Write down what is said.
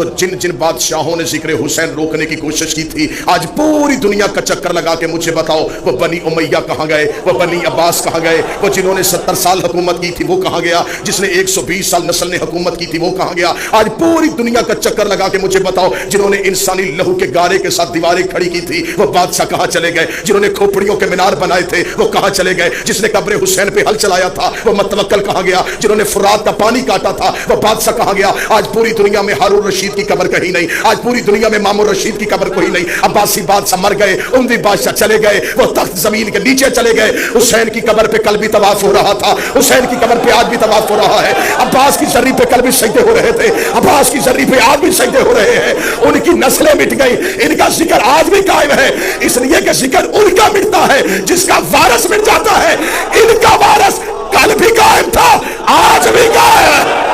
تو جن جن بادشاہوں نے ذکر حسین روکنے کی کوشش کی تھی آج پوری دنیا کا چکر لگا کے مجھے بتاؤ وہ بنی امیہ کہاں گئے، وہ بنی عباس کہاں گئے، وہ جنہوں نے 70 سال حکومت کی تھی وہ کہاں گیا، جس نے 120 سال نسل نے حکومت کی تھی وہ کہاں گیا؟ آج پوری دنیا کا چکر لگا کے مجھے بتاؤ جنہوں نے انسانی لہو کے گارے کے ساتھ دیواریں کھڑی کی تھی وہ بادشاہ کہاں چلے گئے؟ جنہوں نے کھوپڑیوں کے مینار بنائے تھے وہ کہاں چلے گئے؟ جس نے قبر حسین پہ ہل چلایا تھا وہ متوکل کہاں گیا؟ جنہوں نے فرات کا پانی کاٹا تھا وہ بادشاہ کہاں گیا؟ آج پوری دنیا میں ہارون رشید کی قبر کہیں نہیں، آج پوری دنیا میں مامون رشید کی قبر کوئی نہیں، عباسی بادشاہ مر گئے، اموی بادشاہ چلے گئے، وہ تخت زمین کے نیچے چلے گئے۔ حسین کی قبر پہ کل بھی طواف ہو رہا تھا، حسین کی قبر پہ آج بھی طواف ہو رہا ہے، عباس کی زری پہ کل بھی سجدے ہو رہے تھے، عباس کی زری پہ آج بھی سجدے ہو رہے ہیں۔ ان کی نسلیں مٹ گئی، ان کا ذکر آج بھی قائم ہے، اس لیے کہ ذکر ان کا مٹتا ہے جس کا وارث مٹ جاتا ہے۔ ان کا وارث کل بھی قائم تھا، آج بھی قائم ہے۔